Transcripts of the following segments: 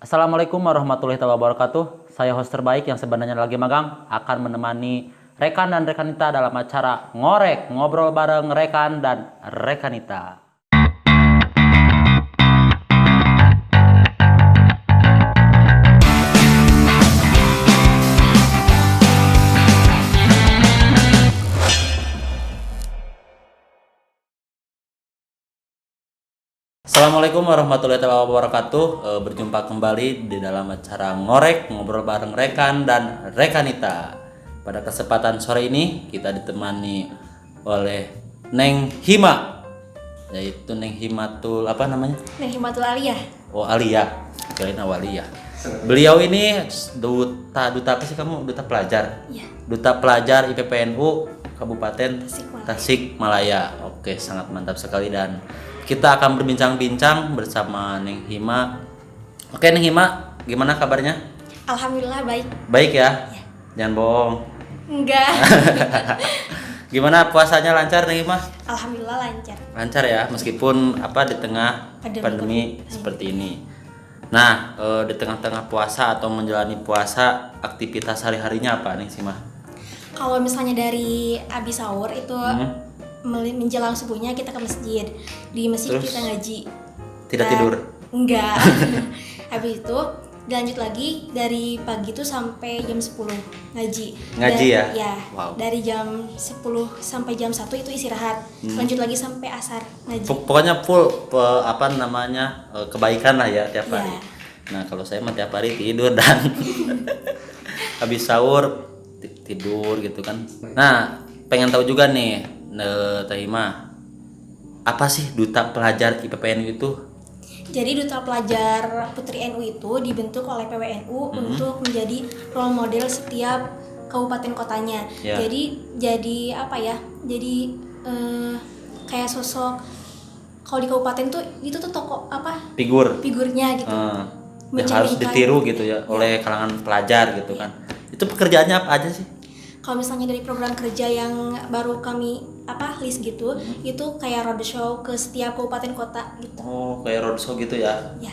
Assalamualaikum warahmatullahi wabarakatuh. Saya host terbaik yang sebenarnya lagi magang akan menemani rekan dan rekanita dalam acara ngorek ngobrol bareng rekan dan rekanita. Assalamualaikum warahmatullahi wabarakatuh. Berjumpa kembali di dalam acara ngorek ngobrol bareng rekan dan rekanita. Pada kesempatan sore ini kita ditemani oleh Neng Hima, yaitu Neng Himatul apa namanya? Neng Himatul Aliyah. Oh, Alia, kirain Awalia. Beliau ini duta apa sih kamu? Duta pelajar. Iya. Duta pelajar IPPNU Kabupaten Tasikmalaya. Tasikmalaya. Oke, sangat mantap sekali dan kita akan berbincang-bincang bersama Neng Hima. Oke, Neng Hima, gimana kabarnya? Alhamdulillah baik. Baik ya? Iya. Jangan bohong. Enggak. Gimana puasanya lancar Neng Hima? Alhamdulillah lancar. Lancar ya, meskipun di tengah pandemi seperti ini. Nah, di tengah-tengah puasa atau menjalani puasa, aktivitas hari-harinya apa Neng Hima? Kalau misalnya dari abis sahur itu menjelang subuhnya kita ke masjid. Di masjid Terus? kita ngaji. Tidak Dan- tidur? Enggak. Habis itu dilanjut lagi dari pagi tuh sampai jam 10 ngaji. Ngaji ya? Ya. Wow. Dari jam 10 sampai jam 1 itu istirahat. Lanjut lagi sampai asar ngaji. Pokoknya full kebaikan lah ya tiap hari. Iya. Nah, kalau saya mah tiap hari tidur dan habis sahur tidur gitu kan. Nah, pengen tahu juga nih, Teh Hima, apa sih duta pelajar IPPNU itu? Jadi Duta Pelajar Putri NU itu dibentuk oleh PWNU untuk menjadi role model setiap kabupaten kotanya. Ya. Jadi apa ya? Jadi kayak sosok kalau di kabupaten tuh itu tuh tokoh apa? Figur Figurnya gitu. yang harus Mencerminkan. ditiru gitu ya oleh kalangan pelajar gitu kan. Itu pekerjaannya apa aja sih? Kalau misalnya dari program kerja yang baru kami list gitu, itu kayak roadshow ke setiap kabupaten kota gitu. Oh, kayak roadshow gitu ya. Ya,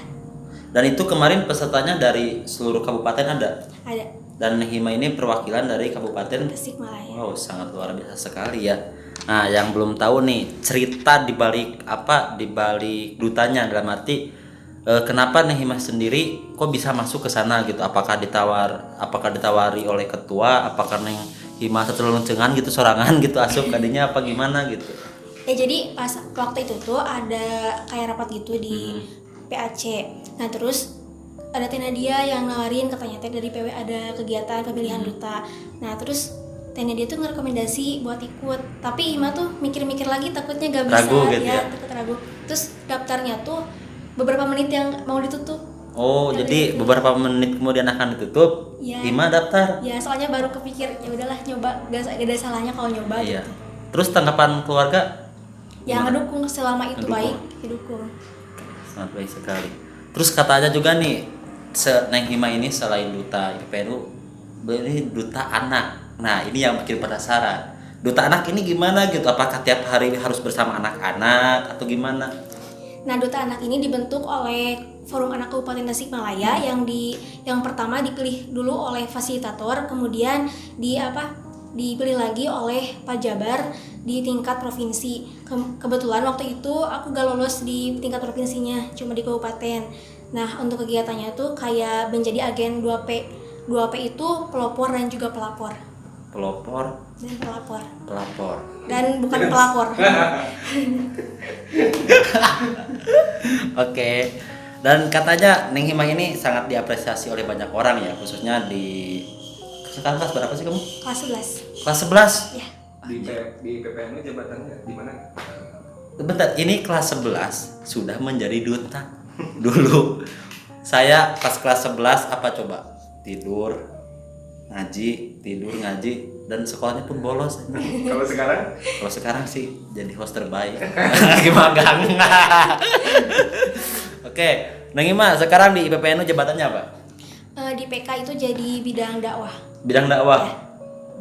Dan itu kemarin pesertanya dari seluruh kabupaten ada. ada Dan Hima ini perwakilan dari Kabupaten. Tasikmalaya. Wow, sangat luar biasa sekali ya. Nah, yang belum tahu nih cerita di balik dutanya dalam arti kenapa nih Hima sendiri kok bisa masuk ke sana gitu? Apakah ditawari oleh ketua? Apakah Neng Hima seteluncengan gitu sorangan gitu asup kadinya apa gimana gitu? Ya jadi pas waktu itu tuh ada kayak rapat gitu di PAC. Nah terus ada Teh Nadia yang nawarin katanya teh dari PW ada kegiatan pemilihan duta. Nah terus Teh Nadia tuh ngerekomendasi buat ikut. Tapi Ima tuh mikir-mikir lagi takutnya gak bisa. Ragu gitu ya? Takut ragu. Terus daftarnya tuh beberapa menit yang mau ditutup. Oh, jadi beberapa menit kemudian akan ditutup. Iya. Hima daftar. Ya soalnya baru kepikir ya udahlah nyoba gak ada salahnya kalau nyoba Iya. gitu. Terus tanggapan keluarga Ya ngedukung selama itu Ngedukung. baik didukung. sangat baik sekali. Terus katanya juga nih, Neng Hima ini selain duta IPPNU, ini duta anak. Nah, ini yang bikin penasaran. Duta anak ini gimana gitu? Apakah tiap hari harus bersama anak-anak atau gimana? Nah, Duta Anak ini dibentuk oleh Forum Anak Kabupaten Tasikmalaya yang pertama dipilih dulu oleh fasilitator, kemudian dipilih lagi oleh Pak Jabar di tingkat provinsi. Kebetulan waktu itu aku gak lolos di tingkat provinsinya, cuma di kabupaten. Nah, untuk kegiatannya tuh kayak menjadi agen 2P. 2P itu pelopor dan juga pelapor. Pelopor, Dan pelapor. pelapor. Dan bukan pelapor. Oke. Dan katanya Neng Hima ini sangat diapresiasi oleh banyak orang ya, khususnya di sekarang kelas berapa sih kamu? Kelas Kelas 11. 11. Ya. Di PPNU jabatannya di mana? Bentar, ini kelas 11 sudah menjadi duta. Dulu saya pas kelas 11 apa coba? Tidur, ngaji, dan sekolahnya pun bolos. Kalau sekarang Kalau sekarang sih jadi host terbaik. Lagi magang. Oke, Neng Ima sekarang di IPPNU jabatannya apa? Di PK itu jadi bidang dakwah. Bidang dakwah. Ya.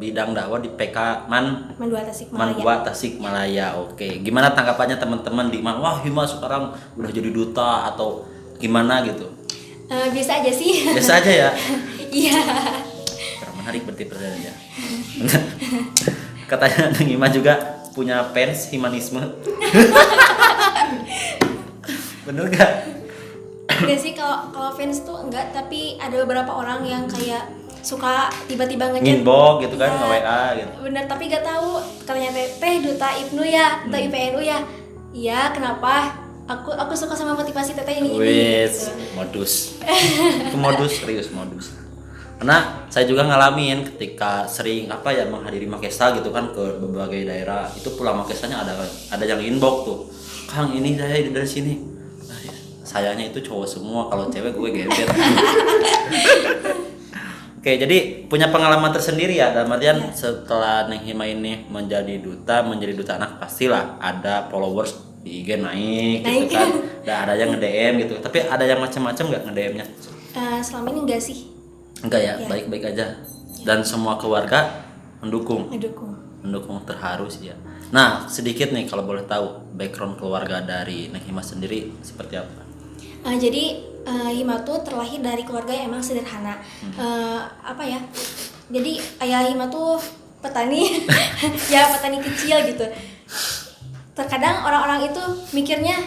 Bidang dakwah di PK Man Mandua Tasikmalaya. Mandua Tasikmalaya. Oke, gimana tanggapannya teman-teman di Wah, Hima sekarang udah jadi duta atau gimana gitu? Biasa aja sih. Biasa aja ya. Iya. Kurang menarik berarti pertanyaannya. Katanya Neng Hima juga punya fans humanisme. Bener gak? Enggak sih, kalau fans tuh enggak, tapi ada beberapa orang yang kayak suka tiba-tiba ngechat Inbox gitu kan, ya, nge-WA gitu. bener, tapi gak tahu katanya teh duta IPNU ya, duta IPNU ya. Iya, kenapa? Aku suka sama motivasi teteh ini Wis, gitu. modus. Itu modus, serius modus. Karena saya juga ngalamin ketika sering menghadiri makesa gitu kan ke berbagai daerah, itu pulang makesanya ada yang inbox tuh. Kang, ini saya dari sini. Nah, ya, sayangnya itu cowok semua, kalau cewek gue gebet. Oke, jadi punya pengalaman tersendiri ya, dalam artian setelah Neng Hima ini menjadi duta anak, pastilah ada followers di IG naik gitu kan. Dan ada yang nge-DM gitu. Tapi ada yang macam-macam nggak nge-DM-nya? Selama ini enggak sih. Enggak ya, Ya. baik-baik aja. Dan semua keluarga mendukung terharu sih ya. Nah, sedikit nih kalau boleh tahu background keluarga dari Neng Hima sendiri seperti apa? Jadi Hima tuh terlahir dari keluarga yang emang sederhana. Jadi ayah Hima tuh petani, ya petani kecil gitu. Terkadang orang-orang itu mikirnya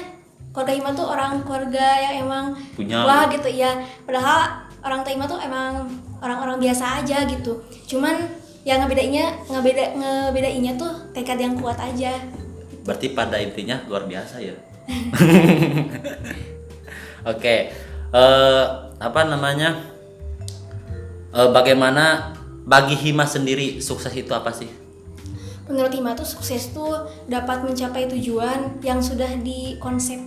keluarga Hima tuh keluarga yang emang Punya. wah gitu ya. Padahal orang tua Hima tuh emang orang-orang biasa aja gitu. Cuman yang ngebedainnya tuh tekad yang kuat aja. Berarti pada intinya luar biasa ya. Oke, bagaimana bagi Hima sendiri sukses itu apa sih? Menurut Hima tuh sukses tuh dapat mencapai tujuan yang sudah dikonsep.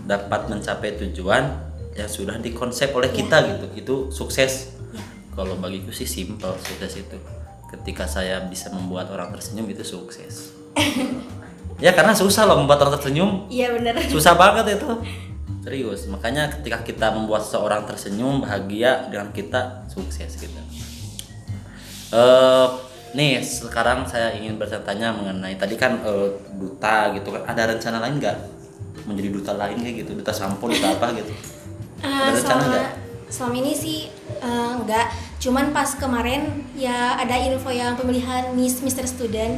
Dapat mencapai tujuan yang sudah dikonsep oleh kita gitu, itu sukses. Ya. Kalau bagiku sih simple sukses itu. Ketika saya bisa membuat orang tersenyum itu sukses. Ya karena susah loh membuat orang tersenyum. Iya bener. Susah banget itu. Serius, makanya ketika kita membuat seseorang tersenyum bahagia dengan kita, sukses gitu. Nih sekarang saya ingin bertanya mengenai tadi kan duta gitu kan, ada rencana lain nggak menjadi duta lain kayak gitu, duta sampo, duta apa gitu? Ada rencana nggak? Selama ini sih enggak, cuman pas kemarin ya ada info yang pemilihan Mr. Student.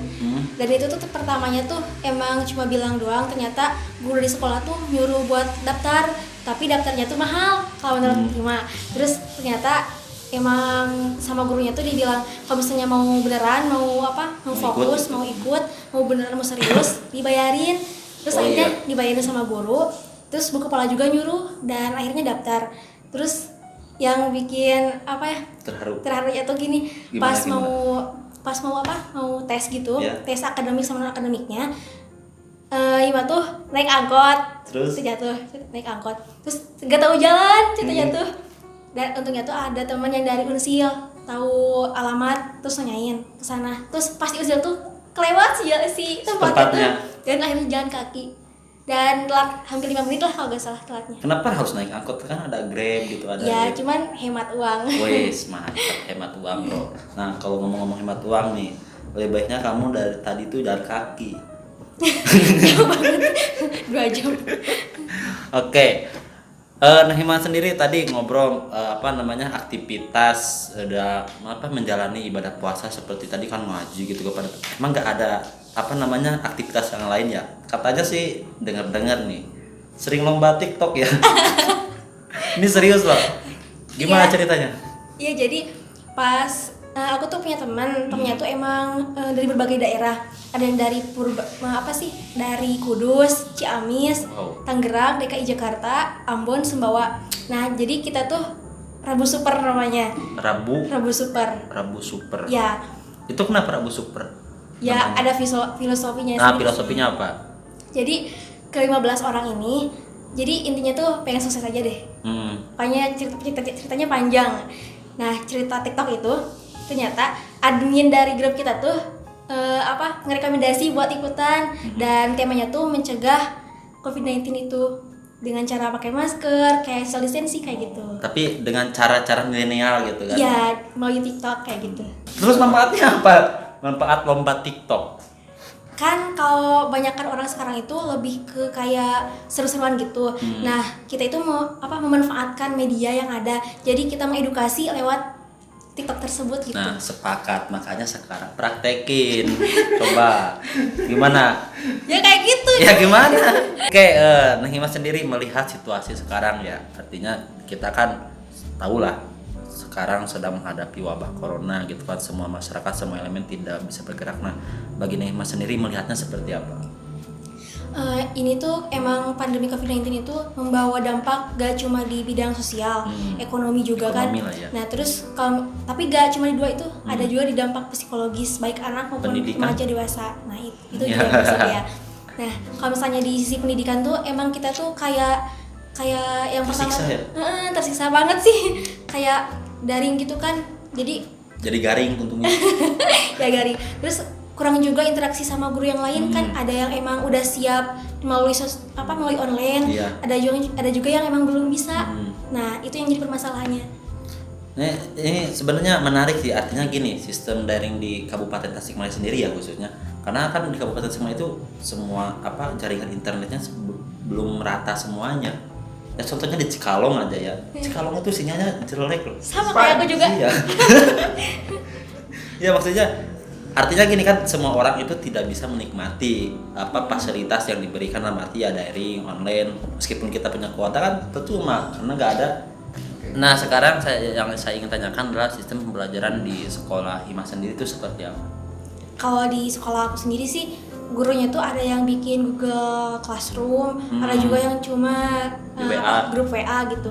Dan itu tuh pertamanya tuh emang cuma bilang doang, ternyata guru di sekolah tuh nyuruh buat daftar, tapi daftarnya tuh mahal kalau menurut Hima. Terus ternyata emang sama gurunya tuh dibilang kalau misalnya mau beneran, mau fokus, mau ikut, mau beneran, mau serius, dibayarin. Terus akhirnya dibayarin sama guru, terus bu kepala juga nyuruh, dan akhirnya daftar. Terus yang bikin terharunya tuh gini, mau tes gitu, tes akademik sama non akademiknya, Hima tuh naik angkot, terus jatuh, naik angkot, terus nggak tahu jalan, jatuh. Dan untungnya tuh ada teman yang dari Unsil tahu alamat, terus nanyain ke sana, terus pas di Unsil tuh kelewat si tempatnya tuh, dan akhirnya jalan kaki. Dan telat hampir 5 menit lah kalau gak salah telatnya. Kenapa harus naik angkot? Kan ada Grab gitu, ada. Ya, cuman hemat uang. Wes, mantap, hemat uang bro. Nah kalau ngomong-ngomong hemat uang nih, lebih baiknya kamu dari tadi tuh jalan kaki. Jauh banget, 2 jam. Oke. Nah Hima sendiri tadi ngobrol aktivitas menjalani ibadah puasa seperti tadi kan ngaji gitu kepada. Emang nggak ada aktivitas yang lain ya? Katanya sih dengar-dengar nih sering lomba TikTok ya. Ini serius loh. Gimana ceritanya? Iya, jadi pas aku tuh punya temennya tuh emang dari berbagai daerah. Ada yang dari dari Kudus, Ciamis, Tangerang, DKI Jakarta, Ambon, Sumbawa. Nah, jadi kita tuh Rabu Super namanya. Rabu Super. Ya. Itu kenapa Rabu Super? Ya, namanya? Ada filosofinya. Nah, filosofinya apa? Jadi ke-15 orang ini, jadi intinya tuh pengen sukses aja deh. Pokoknya ceritanya panjang. Nah, cerita TikTok itu ternyata admin dari grup kita tuh ngerekomendasi buat ikutan, dan temanya tuh mencegah COVID-19 itu dengan cara pakai masker, kayak social distancing kayak gitu. Tapi dengan cara-cara milenial gitu kan? Iya, melalui TikTok kayak gitu. Terus manfaatnya apa? Manfaat lomba TikTok? Kan kalau banyakkan orang sekarang itu lebih ke kayak seru-seruan gitu. Nah, kita itu memanfaatkan media yang ada. Jadi kita mengedukasi lewat TikTok tersebut gitu. Nah, sepakat. Makanya sekarang praktekin. Coba. Gimana? Ya kayak gitu. Ya gimana? Oke, nah Hima sendiri melihat situasi sekarang ya. Artinya kita kan tahulah sekarang sedang menghadapi wabah corona gitu kan. Semua masyarakat, semua elemen tidak bisa bergerak. Nah, bagi Hima sendiri melihatnya seperti apa? Ini tuh emang pandemi COVID-19 itu membawa dampak gak cuma di bidang sosial, ekonomi juga Ekonomi kan. lah ya. Nah terus tapi gak cuma di dua itu, ada juga di dampak psikologis baik anak maupun Pendidikan. remaja dewasa. Nah itu Ya. juga masuk ya. Nah kalau misalnya di sisi pendidikan tuh emang kita tuh kayak yang pertama Tersiksa ya? tersiksa banget sih, kayak daring gitu kan. Jadi Garing untungnya. ya garing. Terus kurang juga interaksi sama guru yang lain kan, ada yang emang udah siap melalui melalui online, Iya. ada juga yang emang belum bisa. Nah itu yang jadi permasalahannya. Ini sebenarnya menarik sih, artinya gini, sistem daring di Kabupaten Tasikmalaya sendiri ya khususnya, karena kan di Kabupaten Tasikmalaya itu semua jaringan internetnya belum merata semuanya. Ya contohnya di Cikalong aja ya, Cikalong itu sinyalnya jelek loh. Sama kayak aku juga. Iya. Ya maksudnya artinya gini kan, semua orang itu tidak bisa menikmati fasilitas yang diberikan, dalam arti ya daring online, meskipun kita punya kuota kan percuma karena nggak ada. Nah sekarang yang saya ingin tanyakan adalah sistem pembelajaran di sekolah Hima sendiri itu seperti apa? Kalau di sekolah aku sendiri sih gurunya tuh ada yang bikin Google Classroom, ada juga yang cuma Di WA. grup WA gitu.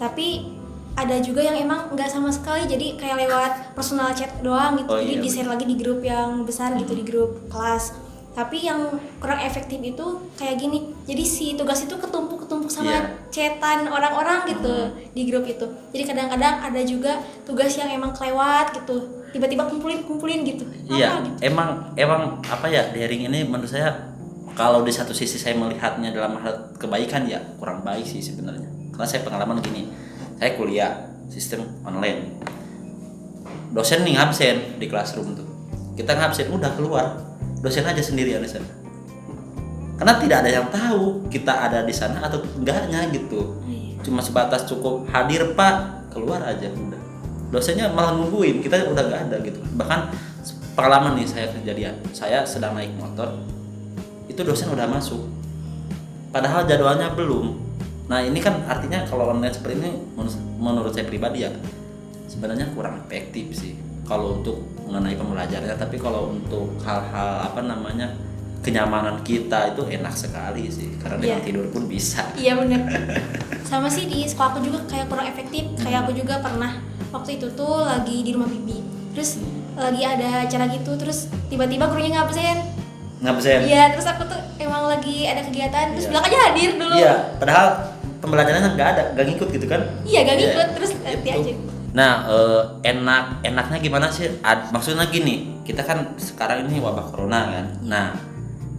Tapi ada juga yang emang nggak sama sekali, jadi kayak lewat personal chat doang gitu. Oh, Jadi iya, di share lagi di grup yang besar gitu, di grup kelas. Tapi yang kurang efektif itu kayak gini. Jadi si tugas itu ketumpuk sama Iya. chatan orang-orang gitu di grup itu. Jadi kadang-kadang ada juga tugas yang emang kelewat gitu. Tiba-tiba kumpulin gitu. Iya, Gitu. emang daring ini menurut saya, kalau di satu sisi saya melihatnya dalam hal kebaikan ya kurang baik sih sebenarnya. Karena saya pengalaman gini, saya kuliah sistem online, dosen nih absen di classroom tuh, kita ngabsen udah keluar, dosen aja sendirian di sana, karena tidak ada yang tahu kita ada di sana atau enggaknya gitu. Cuma sebatas cukup hadir pak, keluar aja udah, dosennya malah nungguin, kita udah nggak ada gitu. Bahkan pengalaman nih saya kejadian, saya sedang naik motor, itu dosen udah masuk padahal jadwalnya belum. Nah ini kan artinya kalau online seperti ini menurut saya pribadi ya sebenarnya kurang efektif sih kalau untuk mengenai pembelajarannya. Tapi kalau untuk hal-hal kenyamanan kita itu enak sekali sih, karena dengan tidur pun bisa. Iya bener. Sama sih di sekolah aku juga kayak kurang efektif. Kayak aku juga pernah waktu itu tuh lagi di rumah bibi, terus lagi ada acara gitu, terus tiba-tiba gurunya ngabsen. Iya, terus aku tuh emang lagi ada kegiatan, terus bilang aja hadir dulu. Iya, padahal pembelajarannya nggak ada, nggak ngikut gitu kan? Iya, nggak ngikut, terus nanti Itu. aja. Nah, enaknya gimana sih? Maksudnya gini, kita kan sekarang ini wabah corona kan. Nah,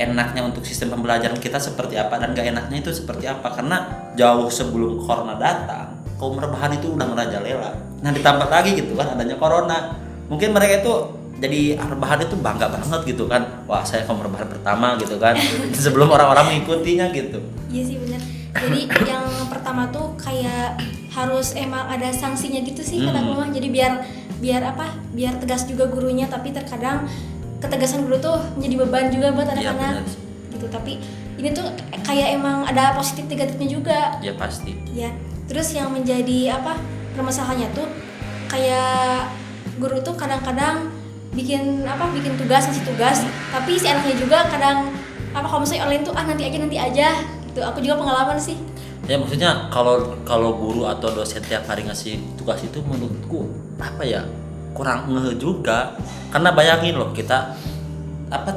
enaknya untuk sistem pembelajaran kita seperti apa dan gak enaknya itu seperti apa? Karena jauh sebelum corona datang, kaum rebahan itu udah merajalela. Nah, ditambah lagi gitu kan adanya corona, mungkin mereka itu jadi rebahan itu bangga banget gitu kan. Wah, saya kaum rebahan pertama gitu kan. Sebelum orang-orang mengikutinya gitu. Iya sih benar. Jadi yang pertama tuh kayak harus emang ada sanksinya gitu sih kata aku mah. Jadi biar tegas juga gurunya, tapi terkadang ketegasan guru tuh menjadi beban juga buat anak-anak. Gitu. Tapi ini tuh kayak emang ada positif negatifnya juga. Ya pasti. Ya. Terus yang menjadi permasalahannya tuh kayak guru tuh kadang-kadang bikin tugas, ngasih tugas, tapi si anaknya juga kadang kalau misalnya online tuh nanti aja gitu. Aku juga pengalaman sih. Ya maksudnya kalau guru atau dosen tiap hari ngasih tugas itu menurutku kurang ngeh juga. Karena bayangin loh, kita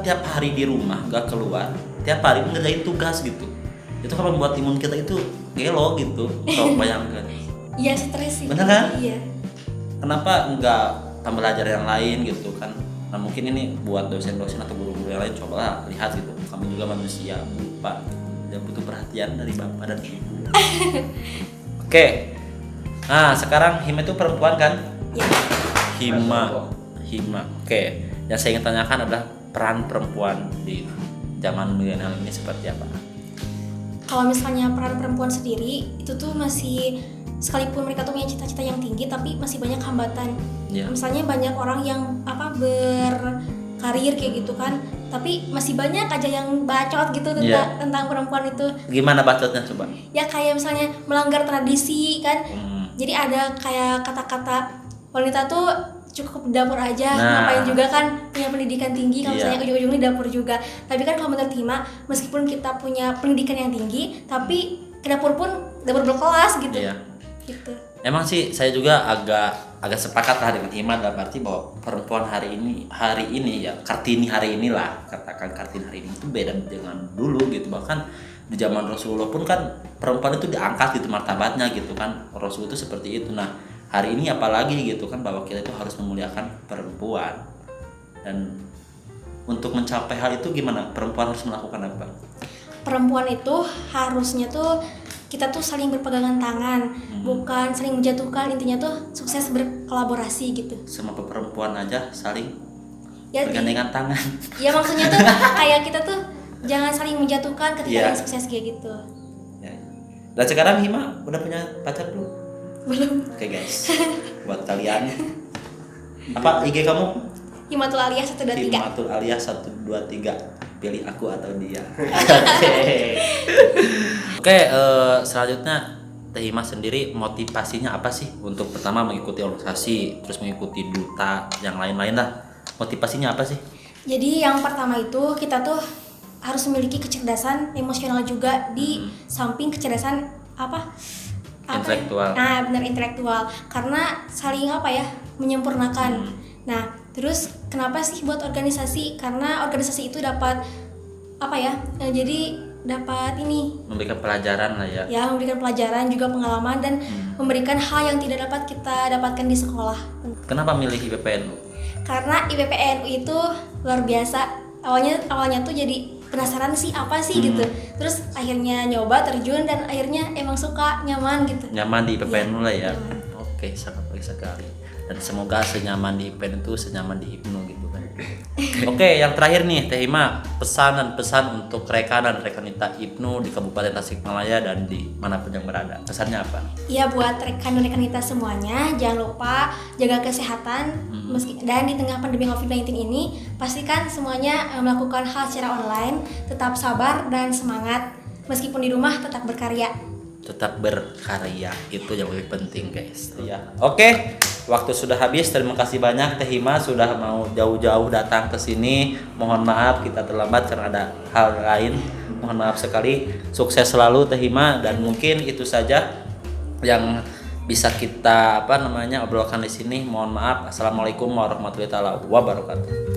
tiap hari di rumah gak keluar, tiap hari ngerjain tugas gitu. Itu kan membuat imun kita itu gelo gitu. Kalau bayangkan. Iya, stres sih. Bener kan? Iya. Kenapa enggak pembelajaran yang lain gitu kan? Nah mungkin ini buat dosen-dosen atau guru-guru yang lain, cobalah lihat gitu. Kami juga manusia, lupa, dan butuh perhatian dari bapak dan ibu. Oke. Nah sekarang Hima itu perempuan kan? Ya. Hima. Oke. Yang saya ingin tanyakan adalah peran perempuan di zaman milenial ini seperti apa? Kalau misalnya peran perempuan sendiri itu tuh masih, sekalipun mereka tuh punya cita-cita yang tinggi tapi masih banyak hambatan. Ya. Misalnya banyak orang yang berkarir kayak gitu kan, tapi masih banyak aja yang bacot gitu tentang perempuan itu. Gimana bacotnya coba? Ya kayak misalnya melanggar tradisi kan. Jadi ada kayak kata-kata wanita tuh cukup di dapur aja, ngapain juga kan punya pendidikan tinggi kalau misalnya ujung-ujungnya di dapur juga. Tapi kan kalau menurut Hima, meskipun kita punya pendidikan yang tinggi, tapi ke dapur pun dapur berkelas gitu. Iya. Gitu. Emang sih saya juga agak sepakat lah dengan Hima dalam arti bahwa perempuan hari ini ya Kartini hari inilah, katakan Kartini hari ini itu beda dengan dulu gitu. Bahkan di zaman Rasulullah pun kan perempuan itu diangkat gitu martabatnya gitu kan, Rasul itu seperti itu. Nah hari ini apalagi gitu kan bahwa kita itu harus memuliakan perempuan. Dan untuk mencapai hal itu gimana perempuan harus melakukan apa? Perempuan itu harusnya tuh kita tuh saling berpegangan tangan, bukan saling menjatuhkan. Intinya tuh sukses berkolaborasi gitu. Sama perempuan aja saling Ya, bergandengan tangan. Ya maksudnya tuh kayak kita tuh jangan saling menjatuhkan ketika yang sukses kayak gitu. Ya. Dan sekarang Hima udah punya pacar belum? Belum. Oke guys, buat kalian apa IG kamu? Himatul Alias 123. Himatul Alias 123. Pilih aku atau dia. Oke, selanjutnya Teh Hima sendiri motivasinya apa sih untuk pertama mengikuti organisasi, terus mengikuti duta, yang lain-lain lah. Motivasinya apa sih? Jadi yang pertama itu kita tuh harus memiliki kecerdasan emosional juga di samping kecerdasan intelektual. Nah, benar intelektual. Karena saling menyempurnakan. Nah, terus kenapa sih buat organisasi? Karena organisasi itu dapat jadi dapat memberikan pelajaran lah ya. Ya, memberikan pelajaran juga pengalaman dan memberikan hal yang tidak dapat kita dapatkan di sekolah. Kenapa milih IPPNU? Karena IPPNU itu luar biasa. Awalnya tuh jadi penasaran sih apa sih gitu. Terus akhirnya nyoba terjun dan akhirnya emang suka, nyaman gitu. Nyaman di IPPNU lah ya. Oke, sangat baik sekali. Dan semoga senyaman di IPPNU itu senyaman di IPNU gitu kan. Oke, yang terakhir nih Teh Hima, pesan untuk rekan dan rekanita IPNU di Kabupaten Tasikmalaya dan di manapun yang berada. Pesannya apa? Iya, buat rekan dan rekanita semuanya, jangan lupa jaga kesehatan dan di tengah pandemi COVID-19 ini pastikan semuanya melakukan hal secara online, tetap sabar dan semangat, meskipun di rumah tetap berkarya. Tetap berkarya, itu yang lebih penting guys ya. Oke, waktu sudah habis. Terima kasih banyak Teh Hima sudah mau jauh-jauh datang ke sini. Mohon maaf kita terlambat karena ada hal lain. Mohon maaf sekali. Sukses selalu Teh Hima, dan mungkin itu saja yang bisa kita obrolkan di sini. Mohon maaf. Assalamualaikum warahmatullahi wabarakatuh.